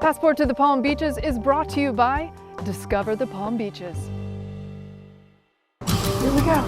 Passport to the Palm Beaches is brought to you by Discover the Palm Beaches. Here we go.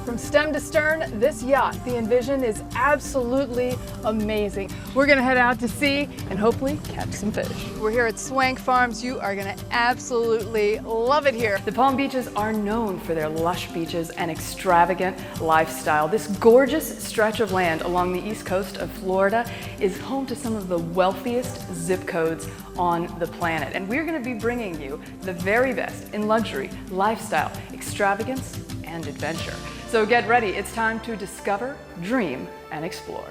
From stem to stern, this yacht, the Envision, is absolutely amazing. We're gonna head out to sea and hopefully catch some fish. We're here at Swank Farms. You are gonna absolutely love it here. The Palm Beaches are known for their lush beaches and extravagant lifestyle. This gorgeous stretch of land along the east coast of Florida is home to some of the wealthiest zip codes on the planet. And we're gonna be bringing you the very best in luxury, lifestyle, extravagance, and adventure. So get ready, it's time to discover, dream, and explore.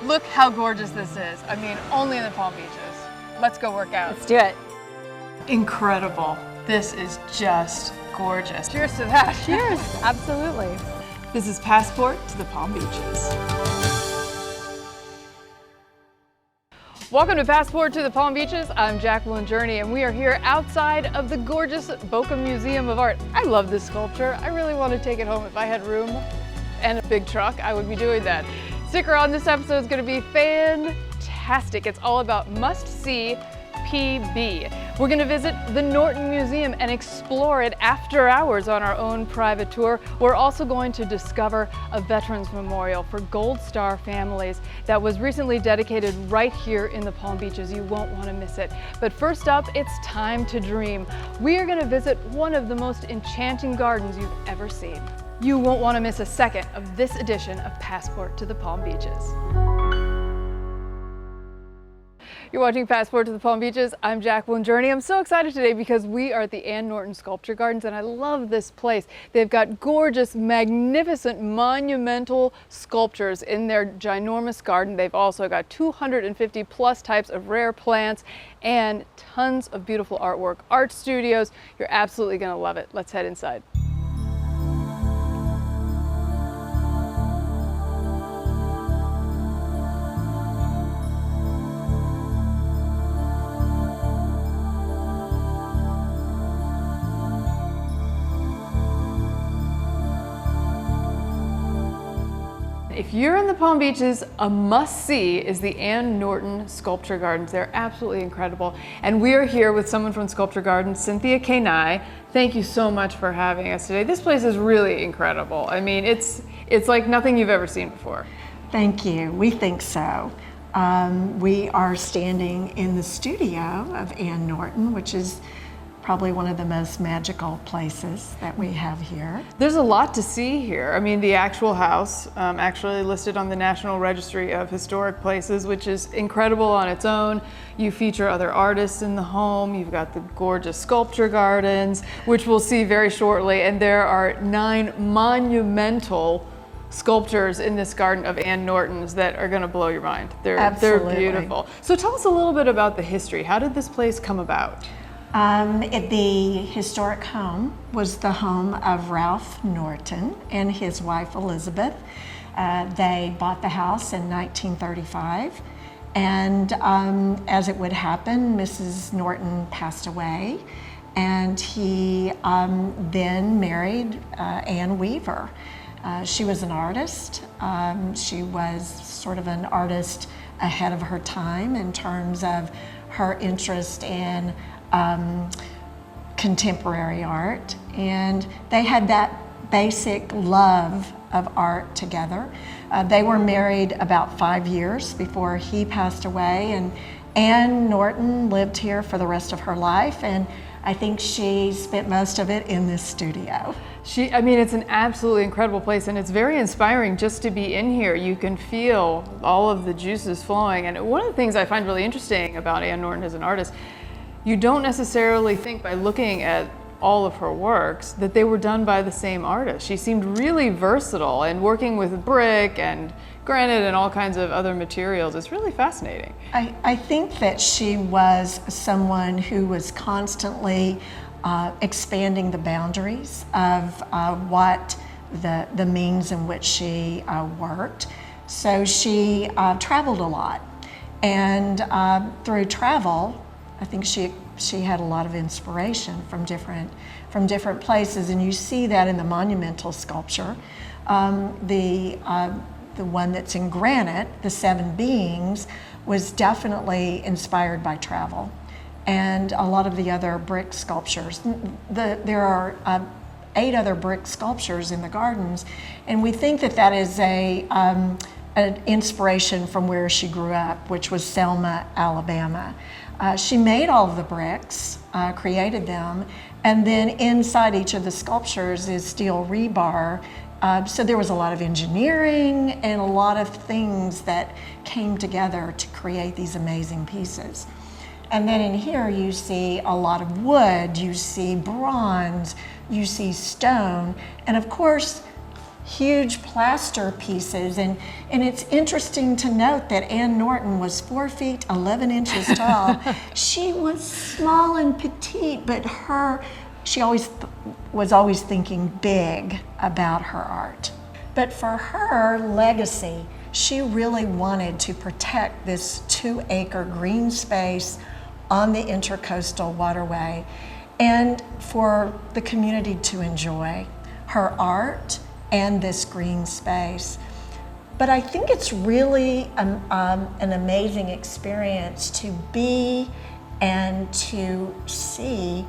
Look how gorgeous this is. I mean, only in the Palm Beaches. Let's go work out. Let's do it. Incredible. This is just gorgeous. Cheers to that. Cheers, absolutely. This is Passport to the Palm Beaches. Welcome to Passport to the Palm Beaches. I'm Jacqueline Journey, and we are here outside of the gorgeous Boca Museum of Art. I love this sculpture. I really want to take it home. If I had room and a big truck, I would be doing that. Stick around, this episode is going to be fantastic. It's all about must-see PB. We're going to visit the Norton Museum and explore it after hours on our own private tour. We're also going to discover a Veterans Memorial for Gold Star families that was recently dedicated right here in the Palm Beaches. You won't want to miss it. But first up, it's time to dream. We are going to visit one of the most enchanting gardens you've ever seen. You won't want to miss a second of this edition of Passport to the Palm Beaches. You're watching Passport to the Palm Beaches. I'm Jacqueline Journey. I'm so excited today because we are at the Ann Norton Sculpture Gardens, and I love this place. They've got gorgeous, magnificent, monumental sculptures in their ginormous garden. They've also got 250 plus types of rare plants and tons of beautiful artwork, art studios. You're absolutely gonna love it. Let's head inside. If you're in the Palm Beaches, a must-see is the Ann Norton Sculpture Gardens. They're absolutely incredible. And we are here with someone from Sculpture Gardens, Cynthia Kenai. Thank you so much for having us today. This place is really incredible. I mean, it's like nothing you've ever seen before. Thank you. We think so. We are standing in the studio of Ann Norton, which is probably one of the most magical places that we have here. There's a lot to see here. I mean, the actual house, actually listed on the National Registry of Historic Places, which is incredible on its own. You feature other artists in the home. You've got the gorgeous sculpture gardens, which we'll see very shortly. And there are 9 monumental sculptures in this garden of Ann Norton's that are going to blow your mind. They're beautiful. So tell us a little bit about the history. How did this place come about? The historic home was the home of Ralph Norton and his wife Elizabeth. They bought the house in 1935, and as it would happen, Mrs. Norton passed away, and he then married Ann Weaver. She was an artist. She was sort of an artist ahead of her time in terms of her interest in contemporary art, and they had that basic love of art together. They were married about 5 years before he passed away, and Ann Norton lived here for the rest of her life, and I think she spent most of it in this studio. I mean, it's an absolutely incredible place, and it's very inspiring just to be in here. You can feel all of the juices flowing, and one of the things I find really interesting about Ann Norton as an artist, you don't necessarily think by looking at all of her works that they were done by the same artist. She seemed really versatile, and working with brick and granite and all kinds of other materials. It's really fascinating. I think that she was someone who was constantly expanding the boundaries of what the means in which she worked. So she traveled a lot, and through travel, I think she had a lot of inspiration from different places, and you see that in the monumental sculpture. the one that's in granite, the seven beings, was definitely inspired by travel. And a lot of the other brick sculptures. There are 8 other brick sculptures in the gardens, and we think that that is an inspiration from where she grew up, which was Selma, Alabama. She made all of the bricks, created them, and then inside each of the sculptures is steel rebar. So there was a lot of engineering and a lot of things that came together to create these amazing pieces. And then in here you see a lot of wood, you see bronze, you see stone, and of course, huge plaster pieces. And it's interesting to note that Ann Norton was 4 feet 11 inches tall. She was small and petite, but she was always thinking big about her art. But for her legacy, she really wanted to protect this 2-acre green space on the Intercoastal Waterway, and for the community to enjoy her art and this green space. But I think it's really an amazing experience to be and to see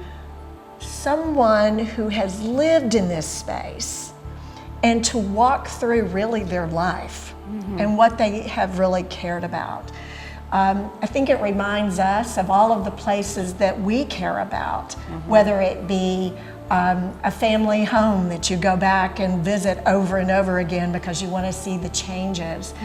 someone who has lived in this space and to walk through really their life and what they have really cared about. I think it reminds us of all of the places that we care about, whether it be a family home that you go back and visit over and over again because you want to see the changes.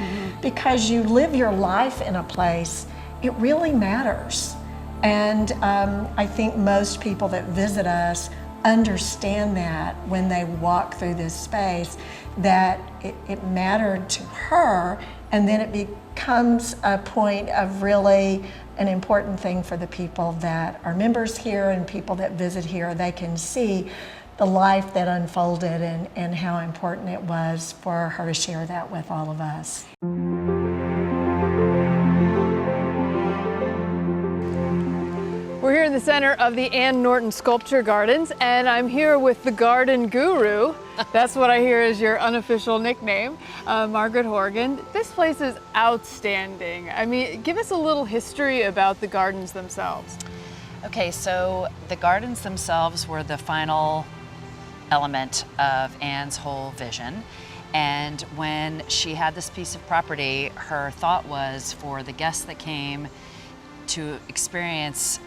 Because you live your life in a place, it really matters. And I think most people that visit us understand that when they walk through this space, that it mattered to her, and then it becomes a point of really an important thing for the people that are members here and people that visit here. They can see the life that unfolded and how important it was for her to share that with all of us. We're here in the center of the Ann Norton Sculpture Gardens, and I'm here with the garden guru. That's what I hear is your unofficial nickname, Margaret Horgan. This place is outstanding. I mean, give us a little history about the gardens themselves. Okay, so the gardens themselves were the final element of Ann's whole vision. And when she had this piece of property, her thought was for the guests that came to experience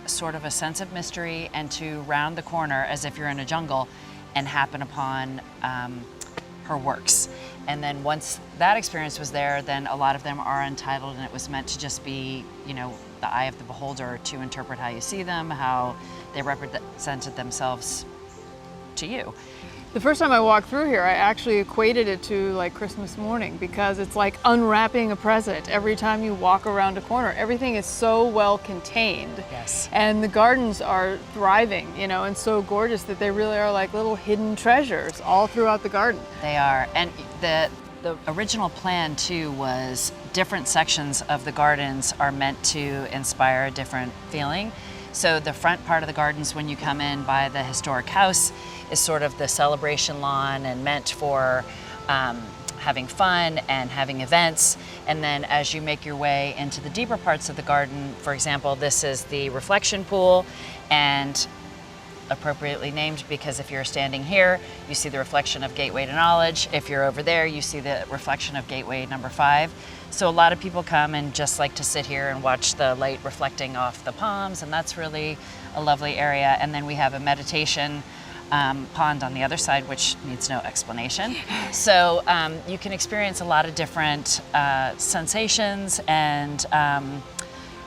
sort of a sense of mystery and to round the corner as if you're in a jungle and happen upon her works. And then once that experience was there, then a lot of them are untitled, and it was meant to just be, you know, the eye of the beholder to interpret how you see them, how they represented themselves to you. The first time I walked through here, I actually equated it to like Christmas morning, because it's like unwrapping a present every time you walk around a corner. Everything is so well contained. Yes. And the gardens are thriving, you know, and so gorgeous that they really are like little hidden treasures all throughout the garden. They are. And the original plan too was different sections of the gardens are meant to inspire a different feeling. So the front part of the gardens, when you come in by the historic house, is sort of the celebration lawn and meant for having fun and having events. And then as you make your way into the deeper parts of the garden, for example, this is the reflection pool, and appropriately named because if you're standing here, you see the reflection of Gateway to Knowledge. If you're over there, you see the reflection of Gateway number 5. So a lot of people come and just like to sit here and watch the light reflecting off the palms, and that's really a lovely area. And then we have a meditation pond on the other side, which needs no explanation. So you can experience a lot of different sensations and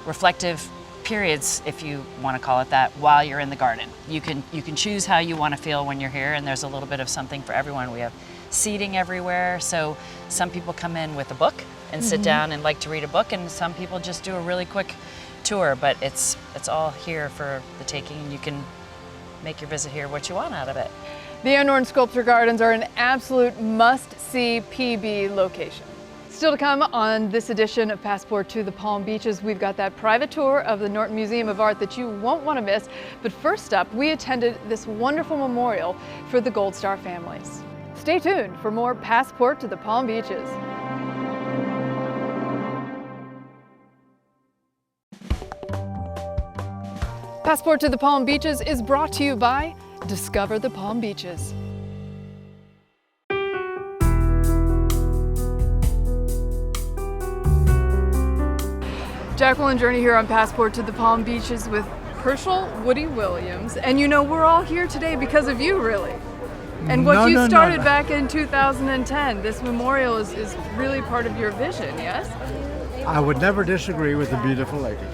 reflective periods, if you want to call it that, while you're in the garden. You can choose how you want to feel when you're here, and there's a little bit of something for everyone. We have seating everywhere, so some people come in with a book and sit down and like to read a book, and some people just do a really quick tour, but it's all here for the taking, and you can make your visit here what you want out of it. The Ann Norton Sculpture Gardens are an absolute must-see PB location. Still to come on this edition of Passport to the Palm Beaches, we've got that private tour of the Norton Museum of Art that you won't want to miss. But first up, we attended this wonderful memorial for the Gold Star families. Stay Stay tuned for more Passport to the Palm Beaches. Passport to the Palm Beaches is brought to you by Discover the Palm Beaches. Jacqueline Journey here on Passport to the Palm Beaches with Herschel Woody Williams. And you know, we're all here today because of you, really. And what you started back in 2010. This memorial is really part of your vision, yes? I would never disagree with the beautiful lady.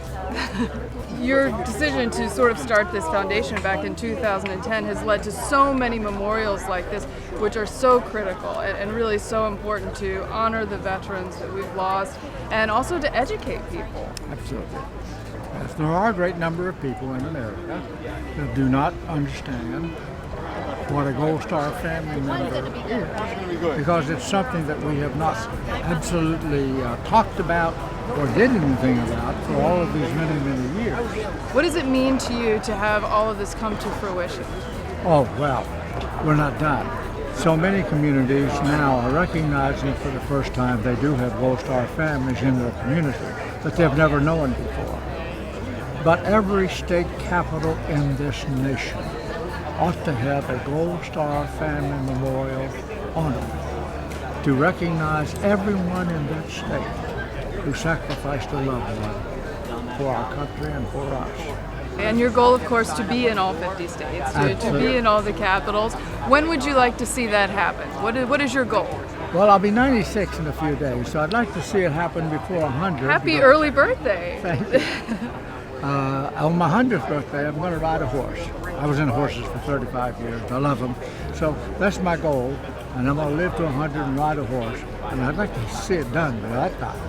Your decision to sort of start this foundation back in 2010 has led to so many memorials like this, which are so critical and really so important to honor the veterans that we've lost and also to educate people. Absolutely. Yes, there are a great number of people in America that do not understand what a Gold Star family member is, because it's something that we have not absolutely talked about or did anything about for all of these many, many years. What does it mean to you to have all of this come to fruition? Oh, well, we're not done. So many communities now are recognizing for the first time they do have Gold Star families in their community that they've never known before. But every state capital in this nation ought to have a Gold Star family memorial on it to recognize everyone in that state who sacrificed a loved one for our country and for us. And your goal, of course, to be in all 50 states, to be in all the capitals. When would you like to see that happen? What is your goal? Well, I'll be 96 in a few days, so I'd like to see it happen before 100. Happy early birthday. Thank you. On my 100th birthday, I'm going to ride a horse. I was in horses for 35 years. I love them. So that's my goal, and I'm going to live to 100 and ride a horse. And I'd like to see it done by that time.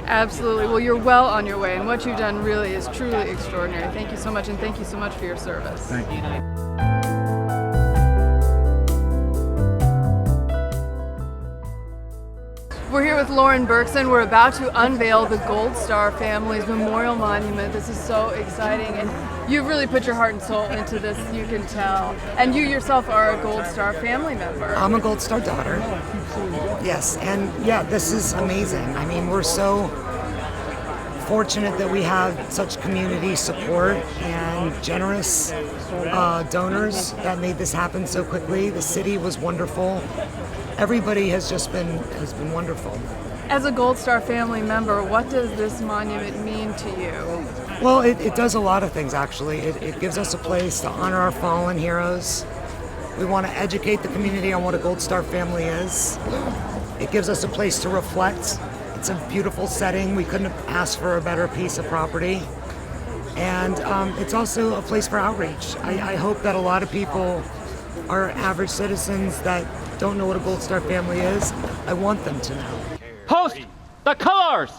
Absolutely. Well, you're well on your way, and what you've done really is truly extraordinary. Thank you so much, and thank you so much for your service. Thank you. We're here with Lauren Berkson. We're about to unveil the Gold Star Family's Memorial Monument. This is so exciting, and you've really put your heart and soul into this, you can tell. And you yourself are a Gold Star family member. I'm a Gold Star daughter. Yes, and yeah, this is amazing. I mean, we're so fortunate that we have such community support and generous donors that made this happen so quickly. The city was wonderful. Everybody has been wonderful. As a Gold Star family member, what does this monument mean to you? Well, it does a lot of things, actually. It gives us a place to honor our fallen heroes. We want to educate the community on what a Gold Star family is. It gives us a place to reflect. It's a beautiful setting. We couldn't have asked for a better piece of property. And it's also a place for outreach. I hope that a lot of people are average citizens that don't know what a Gold Star family is. I want them to know. Post the colors!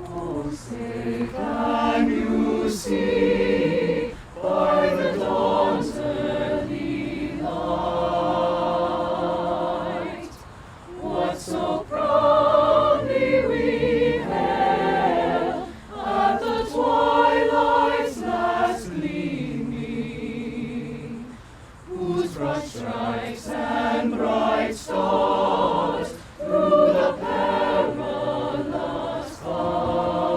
Oh, say, can you see by the dawn's early light what so proudly we hailed at the twilight's last gleaming, whose broad stripes and bright stars through the perilous fight,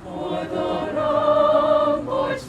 o'er the ramparts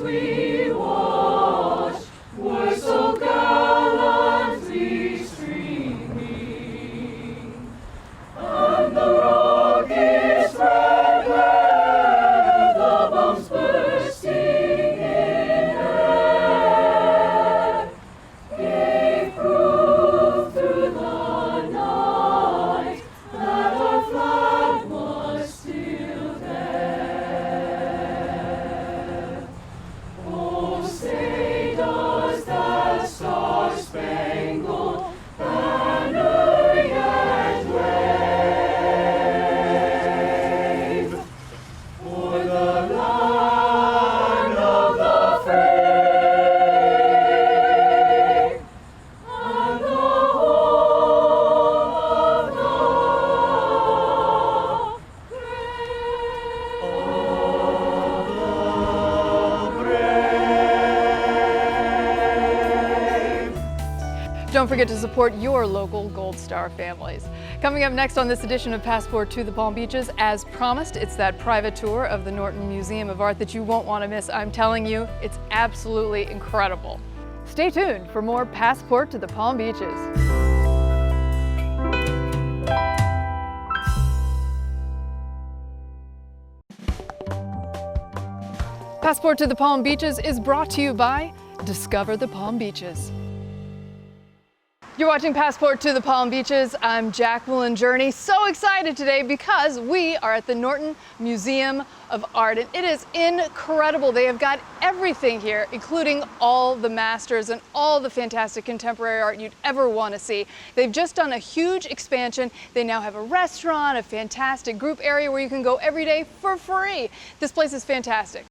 Don't forget to support your local Gold Star families. Coming up next on this edition of Passport to the Palm Beaches, as promised, it's that private tour of the Norton Museum of Art that you won't want to miss. I'm telling you, it's absolutely incredible. Stay tuned for more Passport to the Palm Beaches. Passport to the Palm Beaches is brought to you by Discover the Palm Beaches. You're watching Passport to the Palm Beaches. I'm Jacqueline Journey. So excited today because we are at the Norton Museum of Art, and it is incredible. They have got everything here, including all the masters and all the fantastic contemporary art you'd ever want to see. They've just done a huge expansion. They now have a restaurant, a fantastic group area where you can go every day for free. This place is fantastic.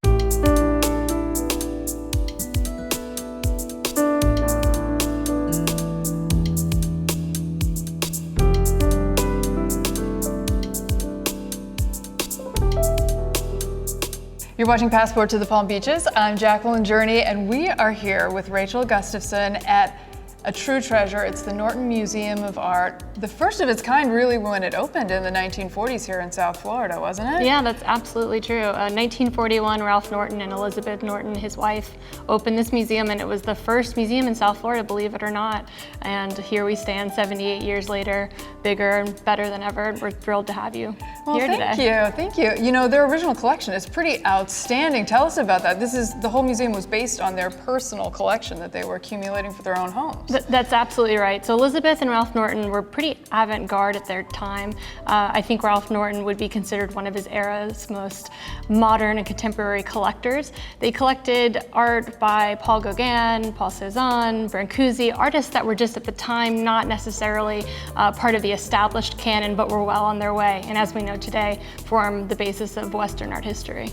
You're watching Passport to the Palm Beaches. I'm Jacqueline Journey, and we are here with Rachel Gustafson at a true treasure. It's the Norton Museum of Art. The first of its kind really when it opened in the 1940s here in South Florida, wasn't it? Yeah, that's absolutely true. 1941, Ralph Norton and Elizabeth Norton, his wife, opened this museum, and it was the first museum in South Florida, believe it or not. And here we stand 78 years later, bigger and better than ever. And we're thrilled to have you here today. Thank you. You know, their original collection is pretty outstanding. Tell us about that. The whole museum was based on their personal collection that they were accumulating for their own homes. That's absolutely right. So Elizabeth and Ralph Norton were pretty avant-garde at their time. I think Ralph Norton would be considered one of his era's most modern and contemporary collectors. They collected art by Paul Gauguin, Paul Cézanne, Brancusi, artists that were just at the time not necessarily part of the established canon, but were well on their way, and as we know today, form the basis of Western art history.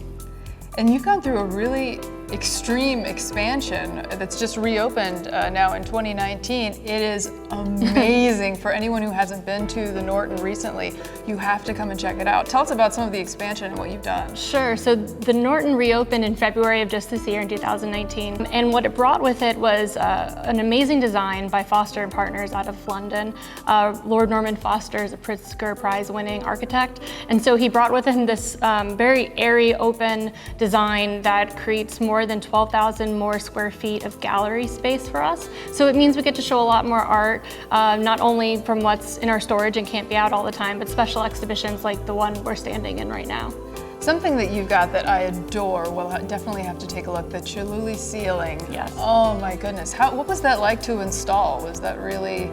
And you've gone through a really extreme expansion that's just reopened now in 2019. It is amazing. For anyone who hasn't been to the Norton recently, you have to come and check it out. Tell us about some of the expansion and what you've done. Sure. So the Norton reopened in February of just this year in 2019. And what it brought with it was an amazing design by Foster and Partners out of London. Lord Norman Foster is a Pritzker Prize winning architect. And so he brought with him this very airy, open design that creates more than 12,000 more square feet of gallery space for us. So it means we get to show a lot more art, not only from what's in our storage and can't be out all the time, but special exhibitions like the one we're standing in right now. Something that you've got that I adore, well, I definitely have to take a look, the Chihuly ceiling. Yes. Oh my goodness. What was that like to install? Was that really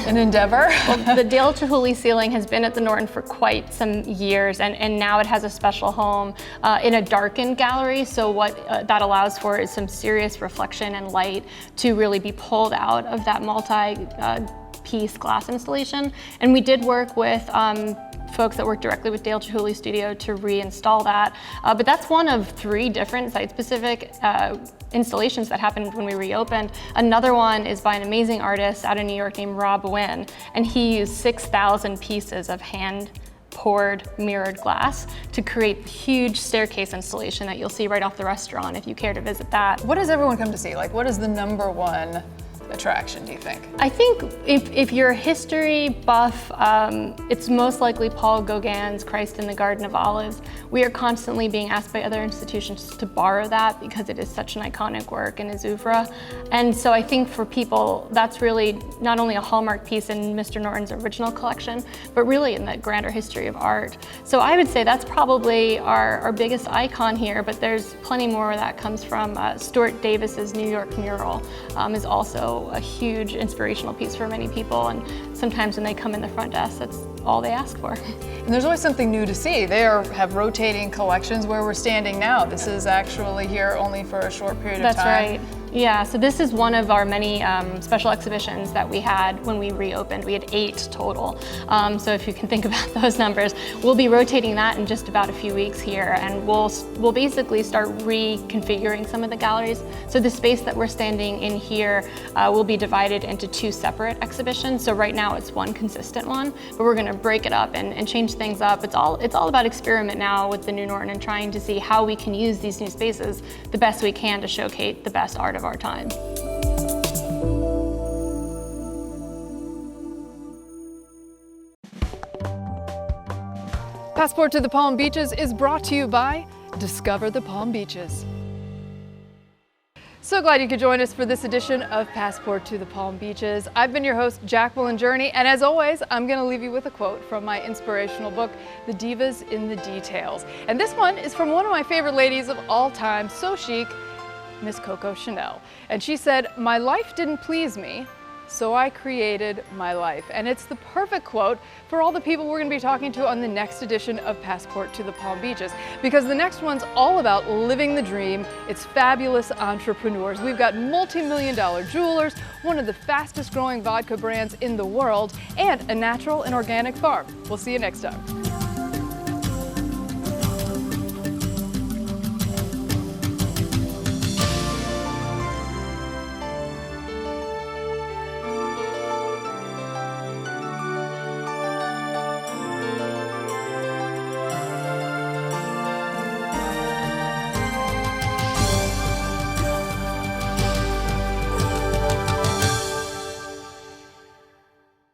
an endeavor? Well, the Dale Chihuly ceiling has been at the Norton for quite some years, and now it has a special home in a darkened gallery. So what that allows for is some serious reflection and light to really be pulled out of that multi-piece glass installation. And we did work with folks that work directly with Dale Chihuly Studio to reinstall that. But that's one of 3 different site-specific installations that happened when we reopened. Another one is by an amazing artist out of New York named Rob Wynn, and he used 6,000 pieces of hand-poured mirrored glass to create the huge staircase installation that you'll see right off the restaurant if you care to visit that. What does everyone come to see? Like, what is the #1 attraction, do you think? I think if you're a history buff, it's most likely Paul Gauguin's Christ in the Garden of Olives. We are constantly being asked by other institutions to borrow that because it is such an iconic work in his oeuvre. And so I think for people, that's really not only a hallmark piece in Mr. Norton's original collection, but really in the grander history of art. So I would say that's probably our biggest icon here, but there's plenty more that comes from Stuart Davis's New York mural is also a huge inspirational piece for many people, and sometimes when they come in the front desk, that's all they ask for. And there's always something new to see. They have rotating collections. Where we're standing now, this is actually here only for a short period of time. That's right. Yeah, so this is one of our many special exhibitions that we had when we reopened. We had 8 total. So if you can think about those numbers, we'll be rotating that in just about a few weeks here, and we'll basically start reconfiguring some of the galleries. So the space that we're standing in here will be divided into 2 separate exhibitions. So right now it's one consistent one, but we're gonna break it up and change things up. It's all about experiment now with the new Norton and trying to see how we can use these new spaces the best we can to showcase the best art of our time. Passport to the Palm Beaches is brought to you by Discover the Palm Beaches. So glad you could join us for this edition of Passport to the Palm Beaches. I've been your host, Jacqueline Journey, and as always, I'm going to leave you with a quote from my inspirational book, The Divas in the Details. And this one is from one of my favorite ladies of all time, so chic, Miss Coco Chanel. And she said, "My life didn't please me, so I created my life." And it's the perfect quote for all the people we're going to be talking to on the next edition of Passport to the Palm Beaches, because the next one's all about living the dream. It's fabulous entrepreneurs. We've got multi-million-dollar jewelers, one of the fastest growing vodka brands in the world, and a natural and organic farm. We'll see you next time.